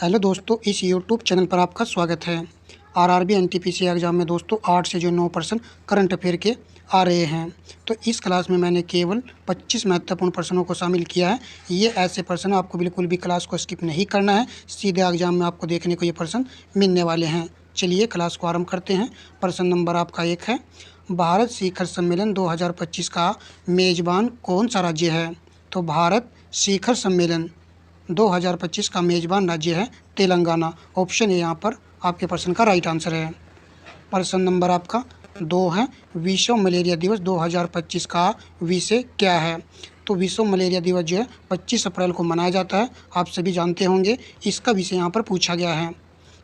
Hello दोस्तों, इस YouTube channel पर आपका स्वागत है। आरआरबी एनटीपीसी एग्ज़ाम में दोस्तों 8 से जो 9% करंट अफेयर के आ रहे हैं, तो इस क्लास में मैंने केवल 25 महत्वपूर्ण प्रश्नों को शामिल किया है। ये ऐसे प्रश्न आपको बिल्कुल भी क्लास को स्किप नहीं करना है, सीधे एग्ज़ाम में आपको देखने को ये प्रश्न मिलने वाले हैं। चलिए क्लास को आरम्भ करते हैं। प्रश्न नंबर आपका 1 है, भारत शिखर सम्मेलन 2025 का मेज़बान कौन सा राज्य है? तो भारत शिखर सम्मेलन 2025 का मेज़बान राज्य है तेलंगाना। ऑप्शन ए यहाँ पर आपके प्रश्न का राइट आंसर है। प्रश्न नंबर आपका 2 है, विश्व मलेरिया दिवस 2025 का विषय क्या है? तो विश्व मलेरिया दिवस जो है 25 अप्रैल को मनाया जाता है, आप सभी जानते होंगे। इसका विषय यहाँ पर पूछा गया है,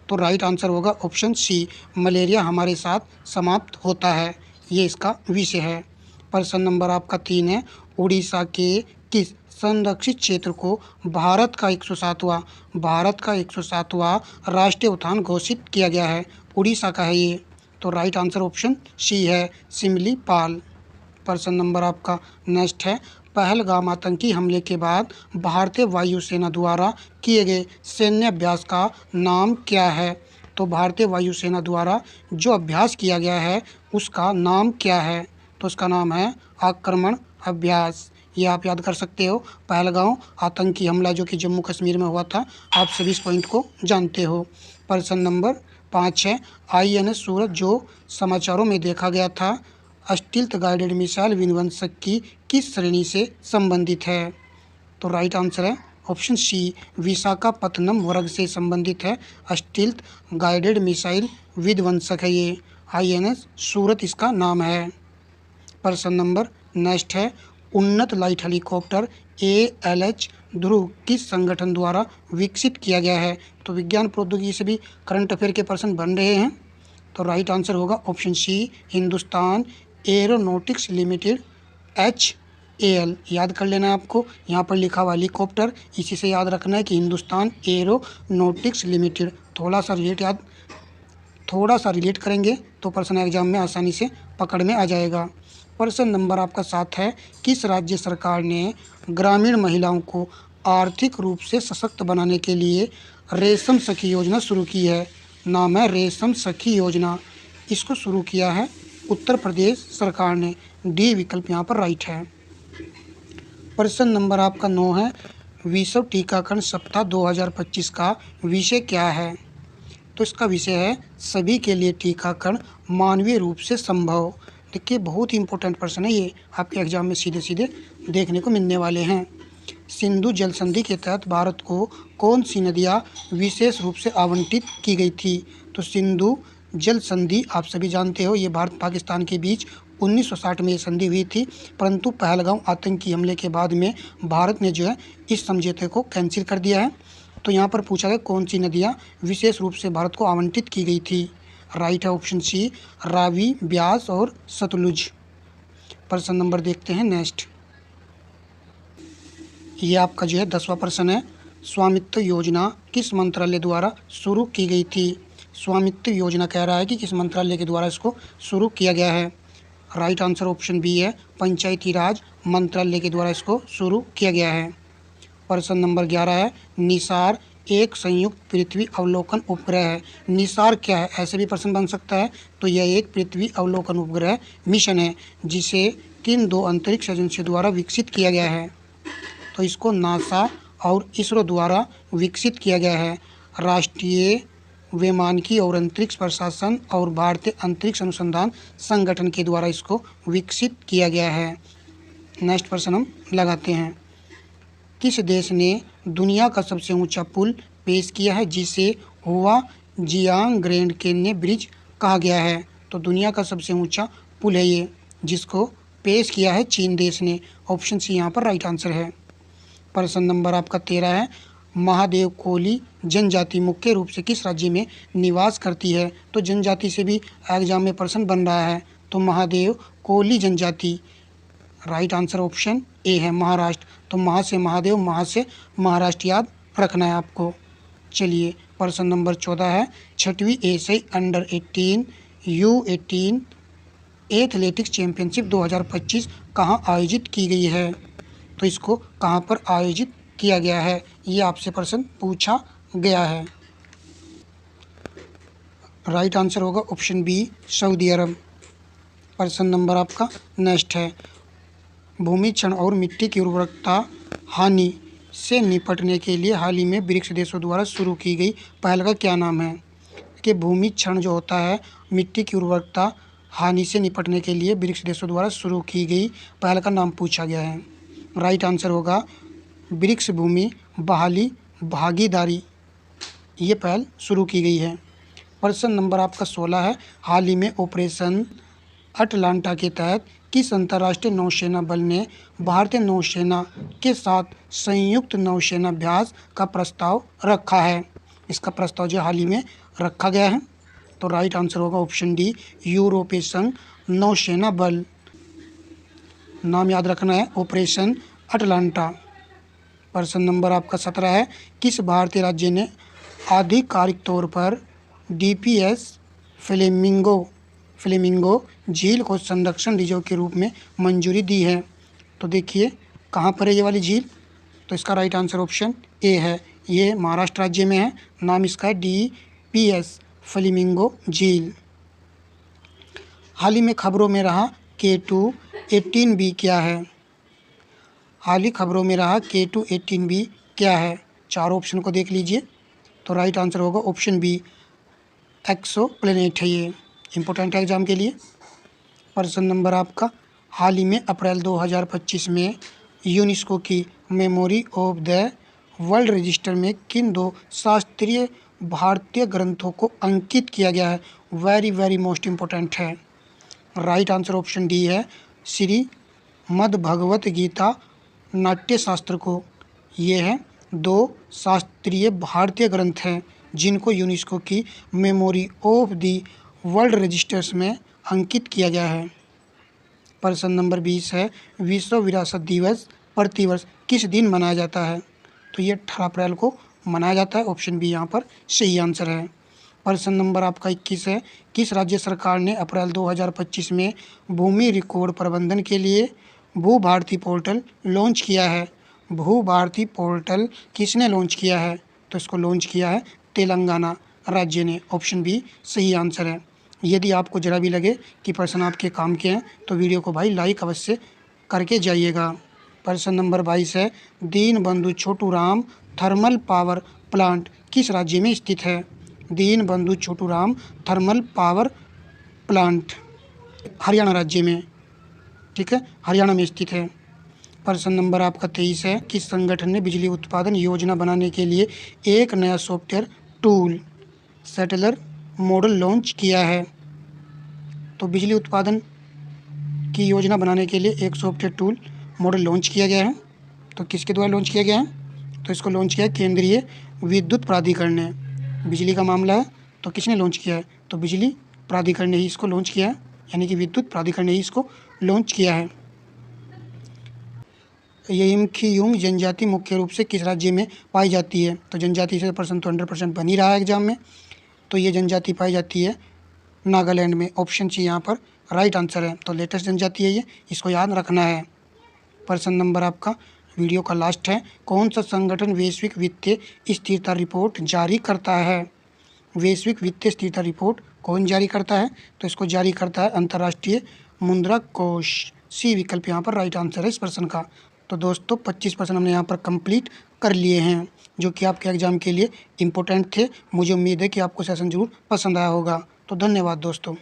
तो राइट आंसर होगा ऑप्शन सी, मलेरिया हमारे साथ समाप्त होता है, ये इसका विषय है। प्रश्न नंबर आपका 3 है, उड़ीसा के किस संरक्षित क्षेत्र को भारत का 107वां राष्ट्रीय उद्यान घोषित किया गया है? उड़ीसा का है ये, तो राइट आंसर ऑप्शन सी है, सिमलीपाल। प्रश्न नंबर आपका नेक्स्ट है, पहलगाम आतंकी हमले के बाद भारतीय वायुसेना द्वारा किए गए सैन्य अभ्यास का नाम क्या है? तो भारतीय वायुसेना द्वारा जो अभ्यास किया गया है उसका नाम क्या है? तो उसका नाम है आक्रमण अभ्यास। ये आप याद कर सकते हो, पहलगाम आतंकी हमला जो कि जम्मू कश्मीर में हुआ था, आप सभी इस पॉइंट को जानते हो। प्रश्न नंबर 5 है, INS सूरज जो समाचारों में देखा गया था, स्टील्थ गाइडेड मिसाइल विध्वंसक की किस श्रेणी से संबंधित है? तो राइट आंसर है ऑप्शन सी, विशाखापत्तनम वर्ग से संबंधित है। स्टील्थ गाइडेड मिसाइल विध्वंसक है ये, INS सूरत इसका नाम है। प्रश्न नंबर नेक्स्ट है, उन्नत लाइट हेलीकॉप्टर ALH ध्रुव किस संगठन द्वारा विकसित किया गया है? तो विज्ञान प्रौद्योगिकी से भी करंट अफेयर के प्रश्न बन रहे हैं, तो राइट आंसर होगा option C, Hindustan Aeronautics Limited HAL। याद कर लेना है आपको, यहाँ पर लिखा हुआ हेलीकॉप्टर, इसी से याद रखना है कि हिंदुस्तान एरोनॉटिक्स लिमिटेड। थोड़ा सा रिलेट करेंगे तो प्रश्न एग्जाम में आसानी से पकड़ में आ जाएगा। प्रश्न नंबर आपका 7 है, किस राज्य सरकार ने ग्रामीण महिलाओं को आर्थिक रूप से सशक्त बनाने के लिए रेशम सखी योजना शुरू की है? नाम है रेशम सखी योजना, इसको शुरू किया है उत्तर प्रदेश सरकार ने। डी विकल्प यहाँ पर राइट है। प्रश्न नंबर आपका 9 है, विश्व टीकाकरण सप्ताह 2025 का विषय क्या है? तो इसका विषय है सभी के लिए टीकाकरण मानवीय रूप से संभव। देखिए बहुत ही इंपॉर्टेंट प्रश्न है ये, आपके एग्जाम में सीधे सीधे देखने को मिलने वाले हैं। सिंधु जल संधि के तहत भारत को कौन सी नदियाँ विशेष रूप से आवंटित की गई थी? तो सिंधु जल संधि आप सभी जानते हो, ये भारत पाकिस्तान के बीच 1960 में ये संधि हुई थी, परंतु पहलगाम आतंकी हमले के बाद में भारत ने जो है इस समझौते को कैंसिल कर दिया है। तो यहाँ पर पूछा गया कौन सी नदियाँ विशेष रूप से भारत को आवंटित की गई थी? राइट है ऑप्शन सी, रावी, ब्यास और सतलुज। प्रश्न नंबर देखते हैं नेक्स्ट, ये आपका जो है 10वां प्रश्न है, स्वामित्व योजना किस मंत्रालय द्वारा शुरू की गई थी? स्वामित्व योजना कह रहा है कि किस मंत्रालय के द्वारा इसको शुरू किया गया है? राइट आंसर ऑप्शन बी है, पंचायती राज मंत्रालय के द्वारा इसको शुरू किया गया है। प्रश्न नंबर 11 है, निसार एक संयुक्त पृथ्वी अवलोकन उपग्रह है। निसार क्या है, ऐसे भी प्रश्न बन सकता है। तो यह एक पृथ्वी अवलोकन उपग्रह मिशन है, जिसे किन 2 अंतरिक्ष एजेंसियों द्वारा विकसित किया गया है? तो इसको नासा और इसरो द्वारा विकसित किया गया है। राष्ट्रीय वैमानिकी और अंतरिक्ष प्रशासन और भारतीय अंतरिक्ष अनुसंधान संगठन के द्वारा इसको विकसित किया गया है। नेक्स्ट प्रश्न हम लगाते हैं, किस देश ने दुनिया का सबसे ऊंचा पुल पेश किया है जिसे हुआ जियांग ग्रैंड कैन्यन ब्रिज कहा गया है? तो दुनिया का सबसे ऊंचा पुल है ये, जिसको पेश किया है चीन देश ने। ऑप्शन सी यहाँ पर राइट आंसर है। प्रश्न नंबर आपका 13 है, महादेव कोली जनजाति मुख्य रूप से किस राज्य में निवास करती है? तो जनजाति से भी एग्जाम में प्रश्न बन रहा है, तो महादेव कोली जनजाति, राइट आंसर ऑप्शन ए है, महाराष्ट्र। तो महा से महादेव, महा से महाराष्ट्र याद रखना है आपको। चलिए प्रश्न नंबर 14 है, 6वीं एशियाई अंडर 18 U18 एथलेटिक्स चैंपियनशिप 2025 कहाँ आयोजित की गई है? तो इसको कहाँ पर आयोजित किया गया है, ये आपसे प्रश्न पूछा गया है। राइट आंसर होगा ऑप्शन बी सऊदी अरब। प्रश्न नंबर आपका नेक्स्ट है, भूमि क्षरण और मिट्टी की उर्वरकता हानि से निपटने के लिए हाल ही में ब्रिक्स देशों द्वारा शुरू की गई पहल का क्या नाम है? कि भूमि क्षरण जो होता है, मिट्टी की उर्वरकता हानि से निपटने के लिए ब्रिक्स देशों द्वारा शुरू की गई पहल का नाम पूछा गया है। राइट आंसर होगा ब्रिक्स भूमि बहाली भागीदारी, ये पहल शुरू की गई है। प्रश्न नंबर आपका 16 है, हाल ही में ऑपरेशन अटलांटा के तहत किस अंतर्राष्ट्रीय नौसेना बल ने भारतीय नौसेना के साथ संयुक्त नौसेना अभ्यास का प्रस्ताव रखा है? इसका प्रस्ताव जो हाल ही में रखा गया है, तो राइट आंसर होगा ऑप्शन डी यूरोपीय संघ नौसेना बल। नाम याद रखना है, ऑपरेशन अटलांटा। प्रश्न नंबर आपका 17 है, किस भारतीय राज्य ने आधिकारिक तौर पर डीपीएस फ्लेमिंगो झील को संरक्षण रिजर्व के रूप में मंजूरी दी है? तो देखिए कहाँ पर है ये वाली झील, तो इसका राइट आंसर ऑप्शन ए है, ये महाराष्ट्र राज्य में है। नाम इसका है डीपीएस फ्लेमिंगो झील। हाल ही में खबरों में रहा K2-18B क्या है? हाल ही खबरों में रहा K2-18B क्या है? चार ऑप्शन को देख लीजिए, तो राइट आंसर होगा ऑप्शन बी एक्सोप्लैनेट है, ये इम्पोर्टेंट है एग्जाम के लिए। प्रश्न नंबर आपका, हाल ही में अप्रैल 2025 में यूनेस्को की Memory of the world register में किन दो शास्त्रीय भारतीय ग्रंथों को अंकित किया गया है? वेरी मोस्ट इम्पोर्टेंट है। राइट आंसर ऑप्शन डी है श्रीमद् भगवत गीता नाट्यशास्त्र को। ये है दो शास्त्रीय भारतीय ग्रंथ हैं जिनको यूनेस्को की Memory of the World registers में अंकित किया गया है। प्रश्न नंबर 20 है, विश्व विरासत दिवस प्रतिवर्ष किस दिन मनाया जाता है? तो ये 18 अप्रैल को मनाया जाता है, ऑप्शन बी यहाँ पर सही आंसर है। प्रश्न नंबर आपका 21 है, किस राज्य सरकार ने अप्रैल 2025 में भूमि रिकॉर्ड प्रबंधन के लिए भू भारती पोर्टल लॉन्च किया है? भू भारती पोर्टल किसने लॉन्च किया है? तो इसको लॉन्च किया है तेलंगाना राज्य ने, ऑप्शन बी सही आंसर है। यदि आपको जरा भी लगे कि प्रश्न आपके काम के हैं तो वीडियो को भाई लाइक अवश्य करके जाइएगा। प्रश्न नंबर 22 है, Deenbandhu Chhotu Ram thermal power plant किस राज्य में स्थित है? Deenbandhu Chhotu Ram thermal power plant Haryana राज्य में, ठीक है, हरियाणा में स्थित है। प्रश्न नंबर आपका 23 है, किस संगठन ने बिजली उत्पादन योजना बनाने के लिए एक नया software tool settler model launch किया है? तो बिजली उत्पादन की योजना बनाने के लिए एक सॉफ्टवेयर टूल मॉडल लॉन्च किया गया है, तो किसके द्वारा लॉन्च किया गया है? तो इसको लॉन्च किया है केंद्रीय विद्युत प्राधिकरण ने। बिजली का मामला है तो किसने लॉन्च किया है? तो बिजली प्राधिकरण ने ही इसको लॉन्च किया है, यानी कि विद्युत प्राधिकरण ने ही इसको लॉन्च किया है। यिमखियुंग जनजाति मुख्य रूप से किस राज्य में पाई जाती है? तो जनजाति से प्रश्न तो 100% बन ही रहा है एग्जाम में, तो ये जनजाति पाई जाती है नागालैंड में, ऑप्शन सी यहाँ पर राइट आंसर है। तो लेटेस्ट जनजाति है ये, इसको याद रखना है। प्रश्न नंबर आपका वीडियो का लास्ट है, कौन सा संगठन वैश्विक वित्तीय स्थिरता रिपोर्ट जारी करता है? वैश्विक वित्तीय स्थिरता रिपोर्ट कौन जारी करता है? तो इसको जारी करता है अंतर्राष्ट्रीय मुद्रा कोष। सी विकल्प यहाँ पर राइट आंसर है इस प्रश्न का। तो दोस्तों 25 प्रश्न हमने यहाँ पर कंप्लीट कर लिए हैं जो कि आपके एग्जाम के लिए इम्पोर्टेंट थे। मुझे उम्मीद है कि आपको सेशन जरूर पसंद आया होगा। तो धन्यवाद दोस्तों।